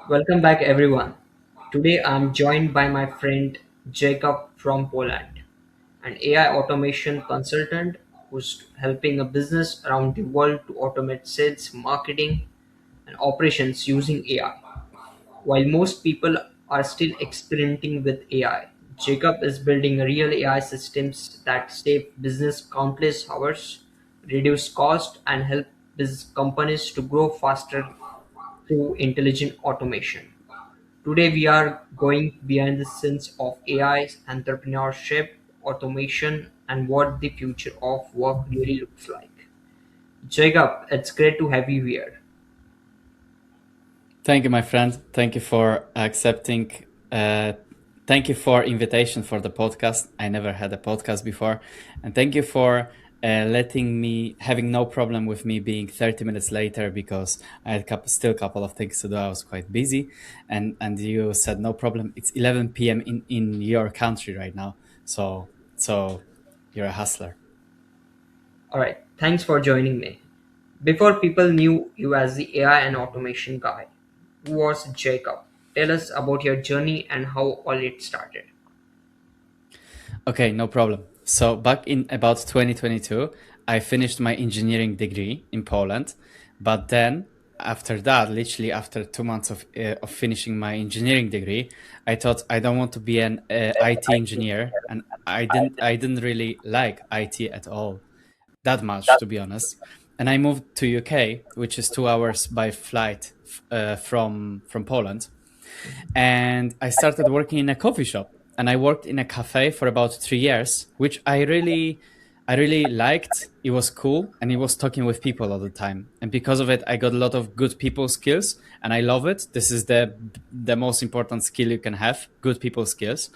Welcome back, everyone. Today I'm joined by my friend Jakub from Poland, an AI automation consultant who's helping a business around the world to automate sales, marketing, and operations using AI. While most people are still experimenting with AI, Jacob is building real AI systems that save business countless hours, reduce cost, and help companies to grow faster through intelligent automation. Today, we are going beyond the sense of AI, entrepreneurship, automation, and what the future of work really looks like. Jacob, it's great to have you here. Thank you, my friend. Thank you for accepting. Uh, Thank you for invitation for the podcast. I never had a podcast before, and thank you for letting me having no problem with me being 30 minutes later because I had still couple of things to do. I was quite busy, and you said no problem. It's 11 p.m. in your country right now, so you're a hustler. All right, thanks for joining me. Before people knew you as the AI and automation guy, who was Jacob? Tell us about your journey and how all it started. Okay, no problem. So back in about 2022, I finished my engineering degree in Poland, but then after that, literally after 2 months of finishing my engineering degree, I thought I don't want to be an IT engineer, and I didn't really like IT at all that much, to be honest. And I moved to UK, which is 2 hours by flight from Poland, and I started working in a coffee shop, and I worked in a cafe for about 3 years, which I really liked. It was cool, and it was talking with people all the time, and because of it I got a lot of good people skills, and I love it. This is the most important skill you can have, good people skills,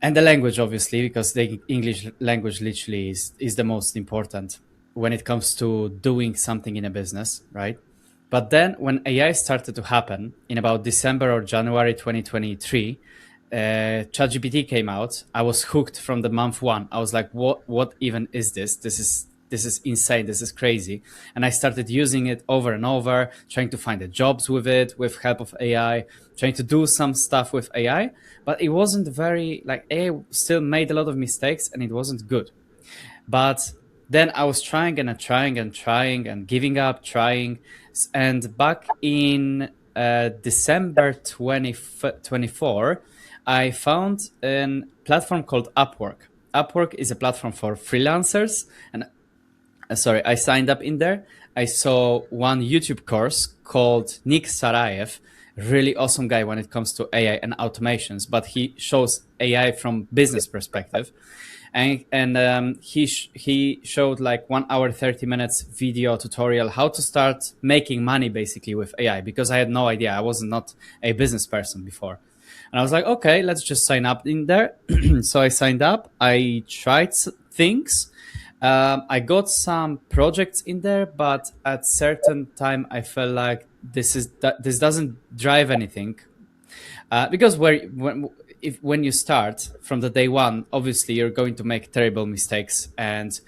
and the language, obviously, because the English language literally is the most important when it comes to doing something in a business, right? But then when AI started to happen in about December or January 2023, ChatGPT came out. I was hooked from the month one. I was like, what even is this? This is insane. This is crazy. And I started using it over and over, trying to find the jobs with it, with help of AI, trying to do some stuff with AI. But it wasn't very like AI still made a lot of mistakes, and it wasn't good. But then I was trying and trying and trying and giving up, trying. And back in December 2024, I found a platform called Upwork. Upwork is a platform for freelancers. And sorry, I signed up in there. I saw one YouTube course called Nick Sarayev, really awesome guy when it comes to AI and automations, but he shows AI from business perspective. And he showed like 1 hour 30 minutes video tutorial how to start making money basically with AI, because I had no idea. I was not a business person before, and I was like, okay, let's just sign up in there. So I signed up. I tried things. I got some projects in there, but at certain time I felt like this doesn't drive anything, because when you start from the day one, obviously you're going to make terrible mistakes, and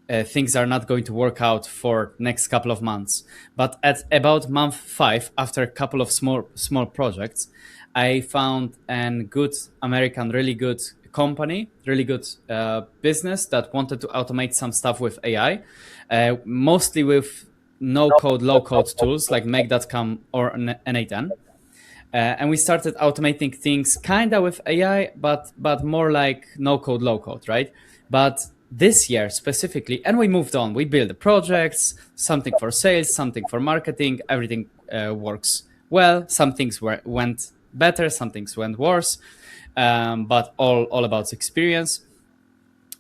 things are not going to work out for next couple of months. But at about month five, after a couple of small projects, I found a good American, really good company, really good business that wanted to automate some stuff with AI, mostly with no code, low code tools like make.com or n8n. And we started automating things kind of with AI, but more like no code, low code, right? But this year specifically, and we moved on. We built the projects, something for sales, something for marketing. Everything works well. Some things went better, some things went worse, but all about experience,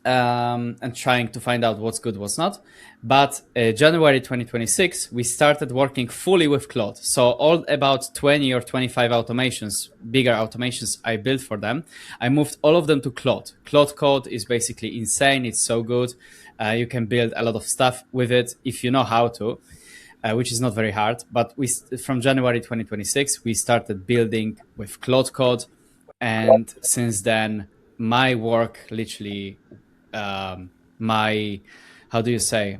and trying to find out what's good, what's not. But January 2026, we started working fully with Claude. So all about 20 or 25 automations, bigger automations I built for them, I moved all of them to Claude. Claude Code is basically insane. It's so good. You can build a lot of stuff with it if you know how to, which is not very hard. But from January 2026, we started building with Claude Code. And since then, my work literally, my how do you say,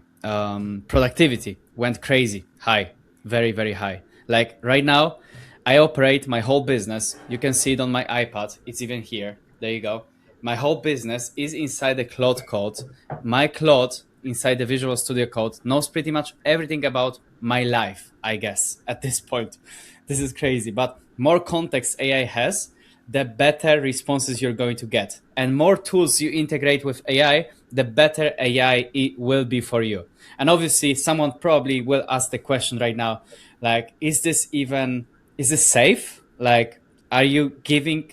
productivity went crazy high, very high. Like right now, I operate my whole business. You can see it on my iPad. It's even here. There you go. My whole business is inside the Claude code. My Claude inside the Visual Studio Code knows pretty much everything about my life, I guess, at this point. This is crazy. But more context AI has, the better responses you're going to get. And more tools you integrate with AI, the better AI it will be for you. And obviously, someone probably will ask the question right now, like, is this safe? Like, are you giving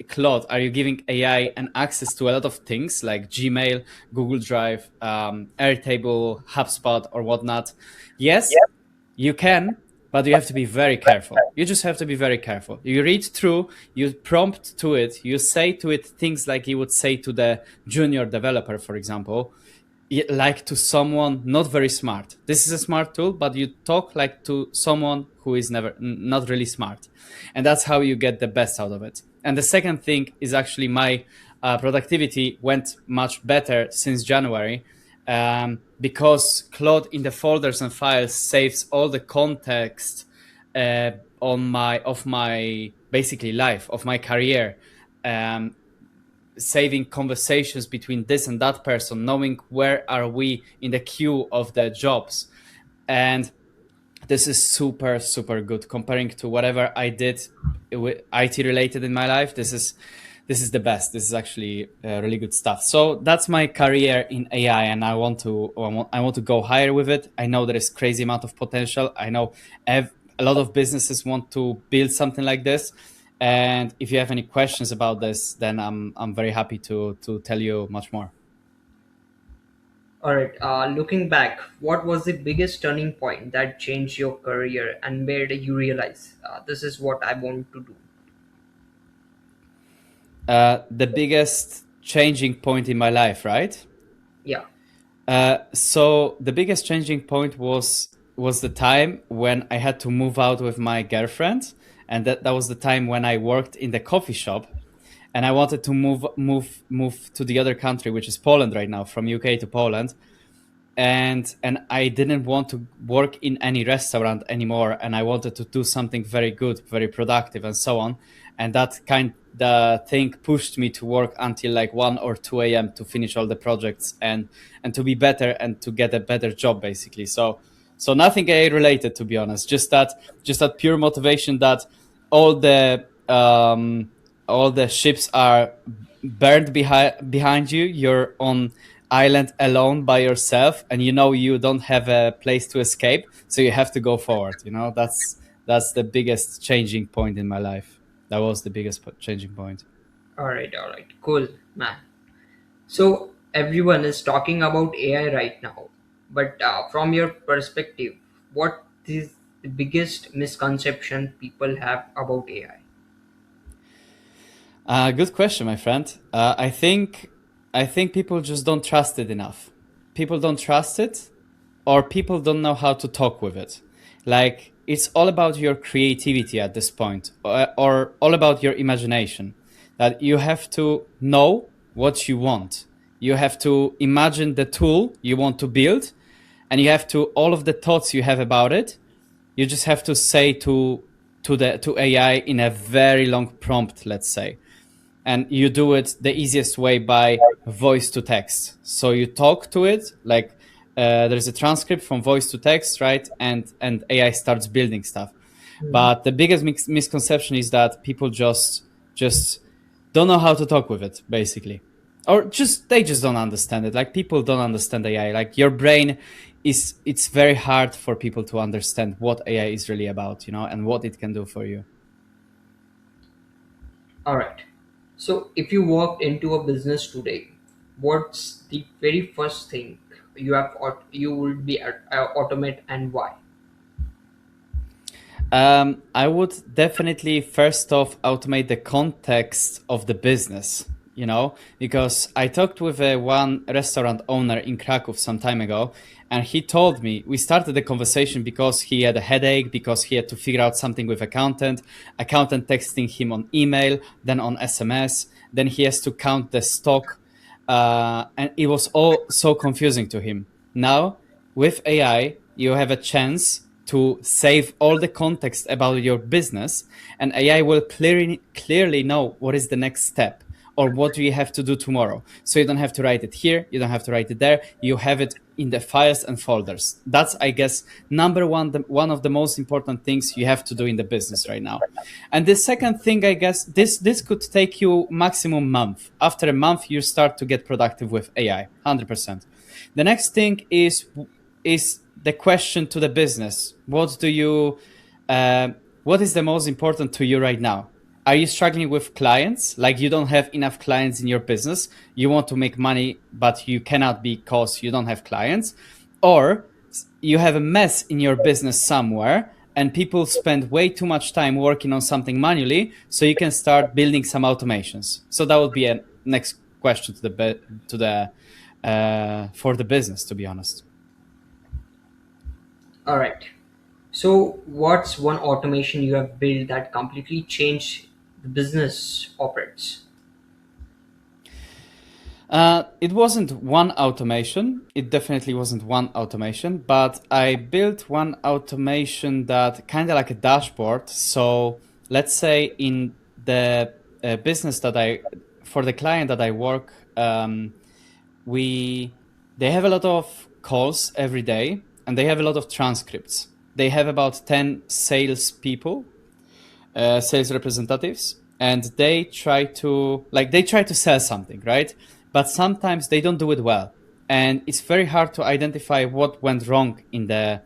Claude, are you giving AI an access to a lot of things like Gmail, Google Drive, Airtable, HubSpot, or whatnot? Yes, you can, but you have to be very careful. You just have to be very careful. You read through, you prompt to it, you say to it things like you would say to the junior developer, for example, like to someone not very smart. This is a smart tool, but you talk like to someone who is not really smart, and that's how you get the best out of it. And the second thing is actually my productivity went much better since January, because Claude in the folders and files saves all the context on my of my basically life of my career. Um, Saving conversations between this and that person, knowing where are we in the queue of the jobs. And this is super, super good comparing to whatever I did with IT related in my life. This is the best. This is actually really good stuff. So that's my career in AI, and I want to go higher with it. I know there is crazy amount of potential. I know a lot of businesses want to build something like this. And if you have any questions about this, then I'm very happy to tell you much more. All right. Looking back, what was the biggest turning point that changed your career and made you realize this is what I want to do? The biggest changing point in my life, right? Yeah. So the biggest changing point was the time when I had to move out with my girlfriend, and that was the time when I worked in the coffee shop, and I wanted to move to the other country, which is Poland right now, from UK to Poland. And I didn't want to work in any restaurant anymore, and I wanted to do something very good, very productive, and so on. And that kind the thing pushed me to work until like 1 or 2 a.m. to finish all the projects and to be better and to get a better job, basically. So nothing AI related, to be honest. Just that pure motivation that all the um all the ships are burned behind you. You're on island alone by yourself, and you know you don't have a place to escape, so you have to go forward. That's the biggest changing point in my life. That was the biggest changing point. All right. All right. Cool, man. So everyone is talking about AI right now, but from your perspective, what is the biggest misconception people have about AI? Good question, my friend. I think people just don't trust it enough. People don't trust it, or people don't know how to talk with it. Like, it's all about your creativity at this point, or all about your imagination. That you have to know what you want. You have to imagine the tool you want to build, and you have to all of the thoughts you have about it. You just have to say to AI in a very long prompt, let's say, and you do it the easiest way by voice to text. So you talk to it like there's a transcript from voice to text, right? And AI starts building stuff. Hmm. But the biggest misconception is that people just don't know how to talk with it, basically, or just they just don't understand it. Like, people don't understand AI. Like, your brain is it's very hard for people to understand what AI is really about, and what it can do for you. All right. So if you walked into a business today, what's the very first thing you would be automate and why? I would definitely first off automate the context of the business, because I talked with one restaurant owner in Krakow some time ago, and he told me we started the conversation because he had a headache, because he had to figure out something with accountant texting him on email, then on SMS, then he has to count the stock, and it was all so confusing to him. Now, with AI, you have a chance to save all the context about your business, and AI will clearly know what is the next step or what do you have to do tomorrow. So you don't have to write it here, you don't have to write it there. You have it in the files and folders. That's, I guess, number one, one of the most important things you have to do in the business right now. And the second thing, I guess, this could take you maximum month. After a month, you start to get productive with AI, 100%. The next thing is the question to the business. What is the most important to you right now? Are you struggling with clients? Like you don't have enough clients in your business. You want to make money, but you cannot because you don't have clients. Or you have a mess in your business somewhere and people spend way too much time working on something manually. So you can start building some automations. So that would be a next question for the business, to be honest. All right. So, what's one automation you have built that completely changed the business operates? It wasn't one automation. It definitely wasn't one automation, but I built one automation that kind of like a dashboard. So let's say in the business for the client that I work, we they have a lot of calls every day and they have a lot of transcripts. They have about 10 sales people, sales representatives, and they try to sell something, right? But sometimes they don't do it well, and it's very hard to identify what went wrong in the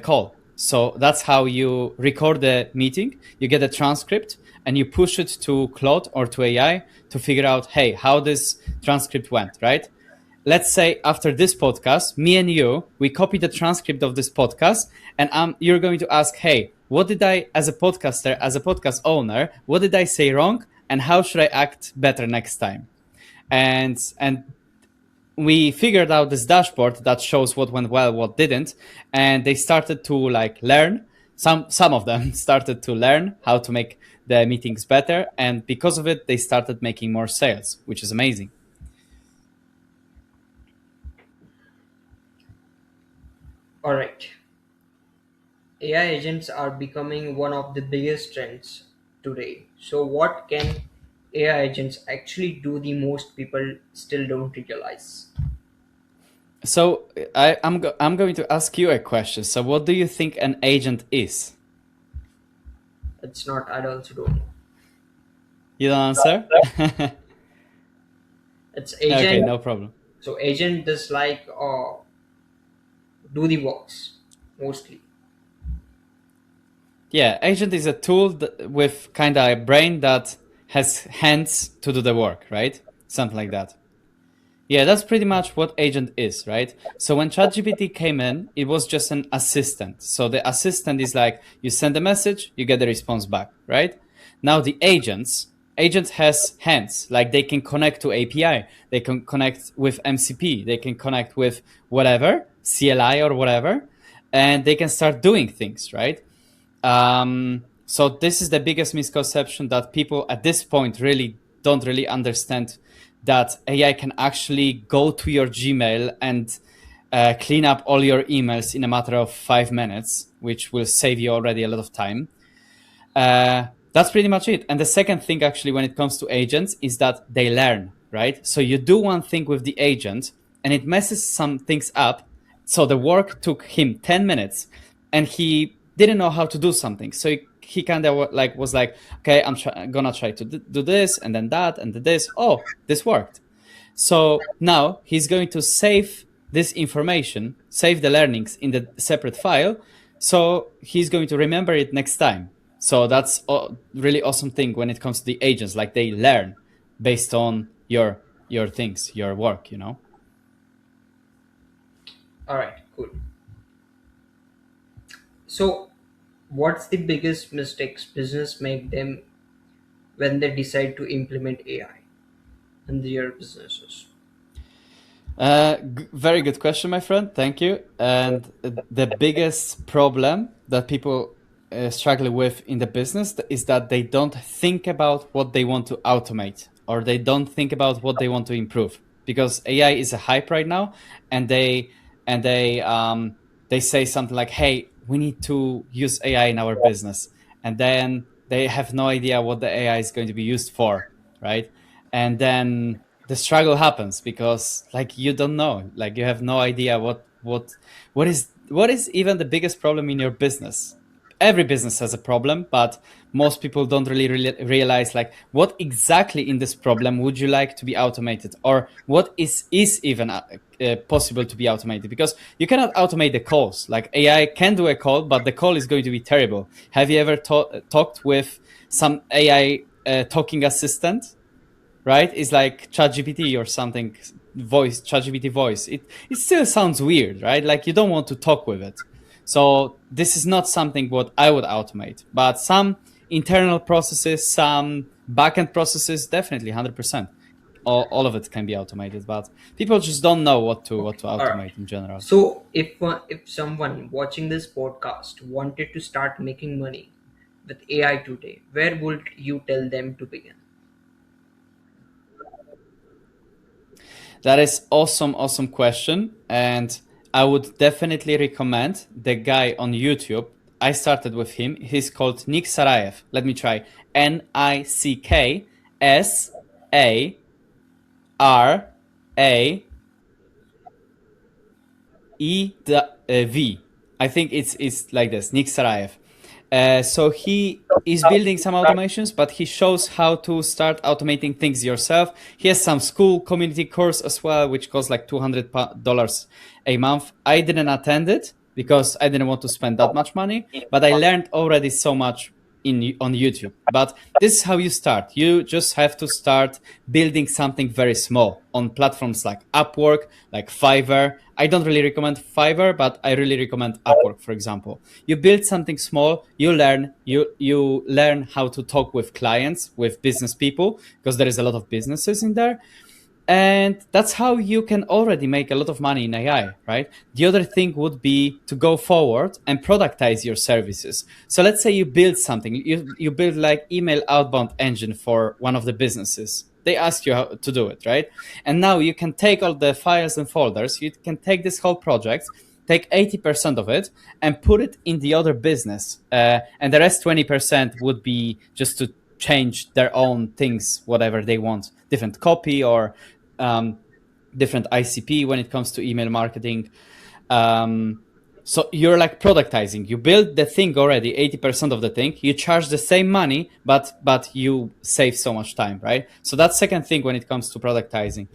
call. So that's how you record the meeting. You get a transcript and you push it to Claude or to AI to figure out, hey, how this transcript went, right? Let's say after this podcast, me and you, we copy the transcript of this podcast, and you're going to ask, hey, what did I, as a podcaster, as a podcast owner, what did I say wrong, and how should I act better next time? And we figured out this dashboard that shows what went well, what didn't, and they started to like learn. Some of them started to learn how to make the meetings better, and because of it, they started making more sales, which is amazing. All right. AI agents are becoming one of the biggest trends today. So, what can AI agents actually do the most people still don't realize? So I'm going to ask you a question. So what do you think an agent is? It's not, I also don't know. You don't answer? It's Okay, agent. no problem. So, agent does like do the works mostly. Yeah, agent is a tool with kind of a brain that has hands to do the work, right? Something like that. Yeah, that's pretty much what agent is, right? So when ChatGPT came in, it was just an assistant. So the assistant is like you send a message, you get the response back, right? Now the agents has hands, like they can connect to API, they can connect with MCP, they can connect with whatever, CLI or whatever, and they can start doing things, right? So this is the biggest misconception that people at this point really don't really understand, that AI can actually go to your Gmail and clean up all your emails in a matter of 5 minutes, which will save you already a lot of time. That's pretty much it. And the second thing, actually, when it comes to agents, is that they learn, right? So you do one thing with the agent and it messes some things up. So the work took him 10 minutes and he didn't know how to do something. So he kind of like was like, okay, gonna try to do this and then that and this. Oh, this worked. So now he's going to save this information, save the learnings in the separate file. So he's going to remember it next time. So that's a really awesome thing when it comes to the agents. Like they learn based on your things, your work, you know? All right, cool. So, what's the biggest mistakes business make them when they decide to implement AI in their businesses? Very good question, my friend. Thank you. And the biggest problem that people struggle with in the business is that they don't think about what they want to automate, or they don't think about what they want to improve, because AI is a hype right now, and they say something like, "Hey, we need to use AI in our business, and then they have no idea what the AI is going to be used for, right? And then the struggle happens because like you don't know, like you have no idea what is even the biggest problem in your business. Every business has a problem, but most people don't really realize like what exactly in this problem would you like to be automated, or what is even possible to be automated, because you cannot automate the calls. Like AI can do a call, but the call is going to be terrible. Have you ever talked with some AI talking assistant, right? It's like ChatGPT or something, voice, ChatGPT voice. It still sounds weird, right? Like you don't want to talk with it. So this is not something what I would automate, but some internal processes, some backend processes, definitely 100%. All of it can be automated, but people just don't know what Okay, to all right. automate in general. So if someone watching this podcast wanted to start making money with AI today, where would you tell them to begin? That is awesome question. And I would definitely recommend the guy on YouTube. I started with him. He's called Nick Sarayev. Let me try. Niksaraev. I think it's like this, Nick Sarayev. So he is building some automations, but he shows how to start automating things yourself. He has some school community course as well, which costs like $200 a month. I didn't attend it because I didn't want to spend that much money, but I learned already so much on YouTube. But this is how you start. You just have to start building something very small on platforms like Upwork, like Fiverr. I don't really recommend Fiverr, but I really recommend Upwork, for example. You build something small, you learn how to talk with clients, with business people, because there is a lot of businesses in there, and that's how you can already make a lot of money in AI, right? The other thing would be to go forward and productize your services. So let's say you build something, you build like email outbound engine for one of the businesses. They ask you how to do it, right? And now you can take all the files and folders, you can take this whole project, take 80% of it and put it in the other business. And the rest 20% would be just to change their own things, whatever they want, different copy or um, different ICP when it comes to email marketing. Um, so you're like productizing. You build the thing already, 80% of the thing. You charge the same money, but you save so much time, right? So that's second thing when it comes to productizing.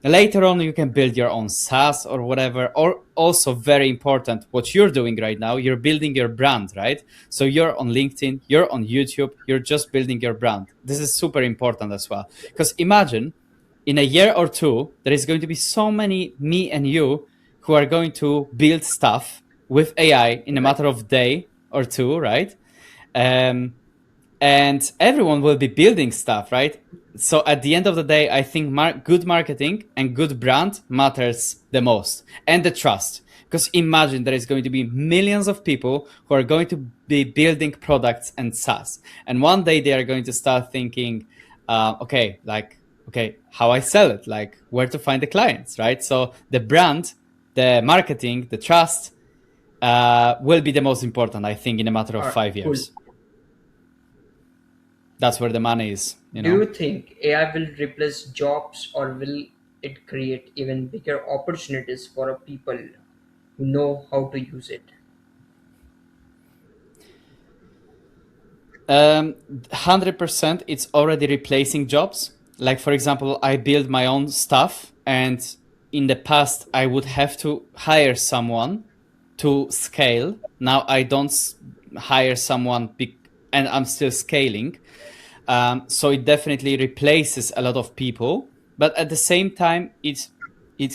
Later on, you can build your own SaaS or whatever. Or also very important, what you're doing right now, you're building your brand, right? So you're on LinkedIn, you're on YouTube, you're just building your brand. This is super important as well. Because imagine in a year or two, there is going to be so many me and you who are going to build stuff with AI in a Right. matter of day or two, right? Um, and everyone will be building stuff, right? So at the end of the day, I think good marketing and good brand matters the most, and the trust. Because imagine there is going to be millions of people who are going to be building products and SaaS, and one day they are going to start thinking, okay, how I sell it, like where to find the clients, right? So the brand, the marketing, the trust will be the most important, I think, in a matter of All right, five cool. years. That's where the money is, you Do know. you think AI will replace jobs or will it create even bigger opportunities for people who know how to use it? 100% it's already replacing jobs. Like for example, I build my own stuff, and in the past I would have to hire someone to scale. Now I don't hire someone and I'm still scaling. So it definitely replaces a lot of people, but at the same time, it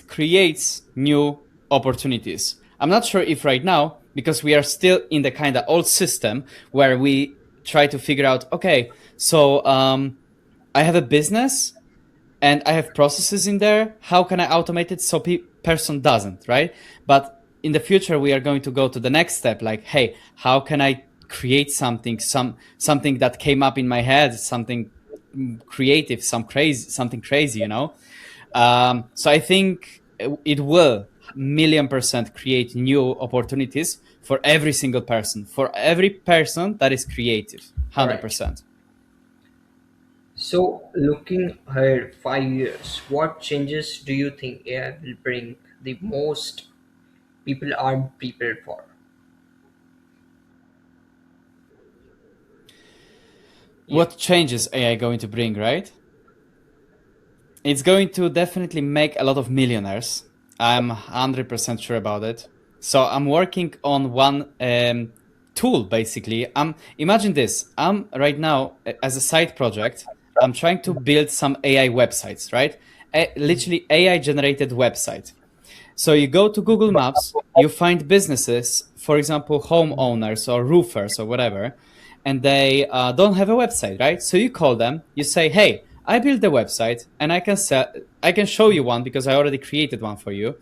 creates new opportunities. I'm not sure if right now, because we are still in the kind of old system where we try to figure out, okay, so I have a business and I have processes in there. How can I automate it so person doesn't, right? But in the future, we are going to go to the next step. Like, hey, how can I create something that came up in my head, something creative, something crazy, you know? So I think it will 1,000,000% create new opportunities for every single person, for every person that is creative. All right. 100%. So, looking ahead 5 years, what changes do you think AI will bring the most people aren't prepared for? Yeah. What changes AI going to bring, right? It's going to definitely make a lot of millionaires. I'm 100% sure about it. So I'm working on one tool basically. Imagine this. I'm right now as a side project. I'm trying to build some AI websites, right? Literally AI generated website. So you go to Google Maps, you find businesses, for example, homeowners or roofers or whatever, and they don't have a website, right? So you call them, you say, "Hey, I built a website, and I can show you one because I already created one for you."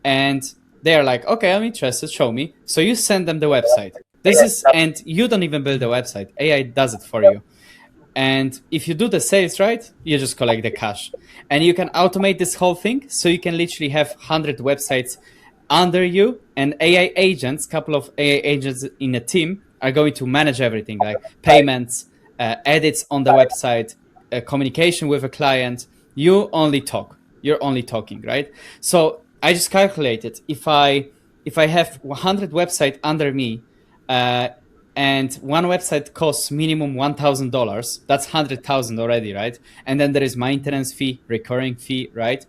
And they are like, "Okay, I'm interested. Show me." So you send them the website. And you don't even build a website. AI does it for you. And if you do the sales right, you just collect the cash. And you can automate this whole thing. So you can literally have 100 websites under you, and AI agents, couple of AI agents in a team are going to manage everything like payments, edits on the website, communication with a client. You only talk. You're only talking, right? So I just calculated if I have 100 website under me, uh, and one website costs minimum $1,000, that's 100,000 already, right? And then there is maintenance fee, recurring fee, right?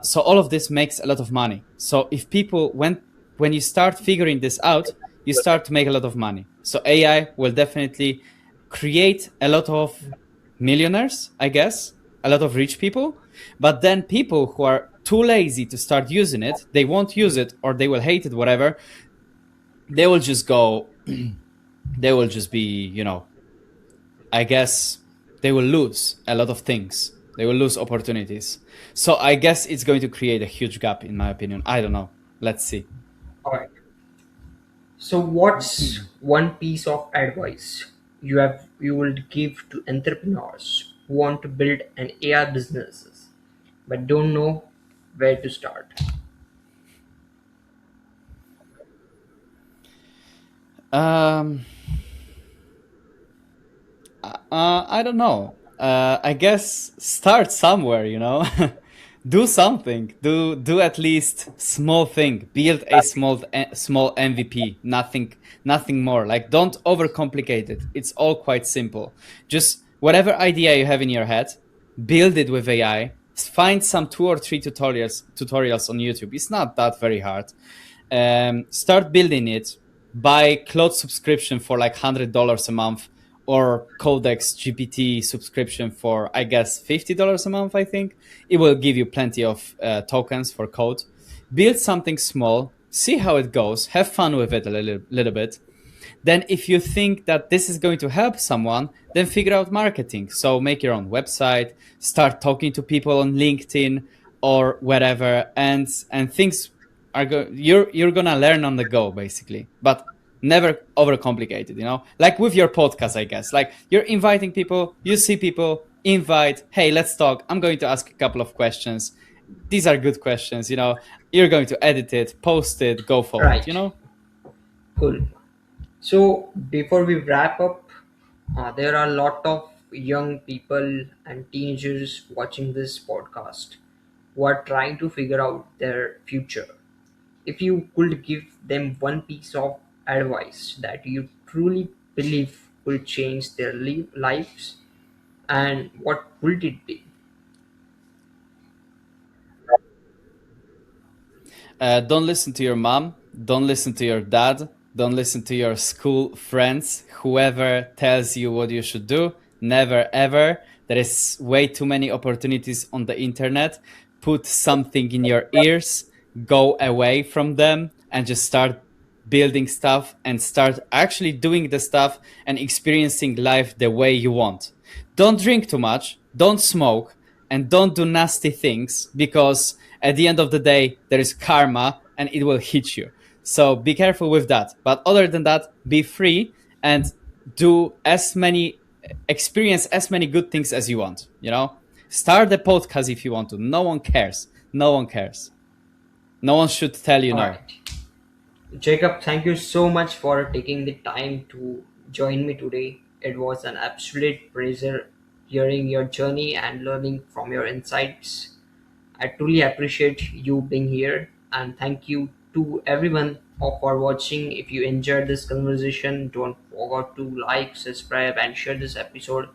So all of this makes a lot of money. So if people when you start figuring this out, you start to make a lot of money. So AI will definitely create a lot of millionaires, I guess, a lot of rich people. But then people who are too lazy to start using it, they won't use it or they will hate it, whatever. They will just go. They will just be, I guess they will lose a lot of things. They will lose opportunities. So I guess it's going to create a huge gap, in my opinion. I don't know. Let's see. All right. So, what's one piece of advice you would give to entrepreneurs who want to build an AI businesses but don't know where to start? Um, I don't know. I guess start somewhere, do something. Do at least small thing. Build a small MVP. Nothing more. Like don't overcomplicate it. It's all quite simple. Just whatever idea you have in your head, build it with AI. Find some 2 or 3 tutorials on YouTube. It's not that very hard. Start building it. Buy cloud subscription for like $100 a month, or Codex GPT subscription for I guess $50 a month. I think it will give you plenty of tokens for code. Build something small, see how it goes, have fun with it a little bit. Then if you think that this is going to help someone, then figure out marketing. So make your own website, start talking to people on LinkedIn or wherever, and things you're gonna learn on the go basically. But never overcomplicated, like with your podcast, I guess. Like you're inviting people, you see people, invite, hey, let's talk, I'm going to ask a couple of questions. These are good questions, you're going to edit it, post it, go forward, Right. Cool. So, before we wrap up, there are a lot of young people and teenagers watching this podcast who are trying to figure out their future. If you could give them one piece of advice that you truly believe will change their lives, and what would it be? Don't listen to your mom. Don't listen to your dad. Don't listen to your school friends. Whoever tells you what you should do. Never ever. There is way too many opportunities on the internet. Put something in your ears. Go away from them and just start building stuff and start actually doing the stuff and experiencing life the way you want. Don't drink too much. Don't smoke and don't do nasty things, because at the end of the day, there is karma and it will hit you. So be careful with that. But other than that, be free and do experience as many good things as you want. Start the podcast if you want to. No one cares. No one cares. No one should tell you All no. right. Jacob, thank you so much for taking the time to join me today. It was an absolute pleasure hearing your journey and learning from your insights. I truly appreciate you being here, and thank you to everyone for watching. If you enjoyed this conversation, don't forget to like, subscribe, and share this episode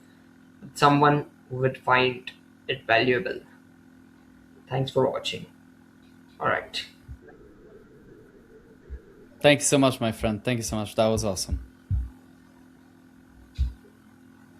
with someone who would find it valuable. Thanks for watching. All right. Thank you so much, my friend. Thank you so much. That was awesome.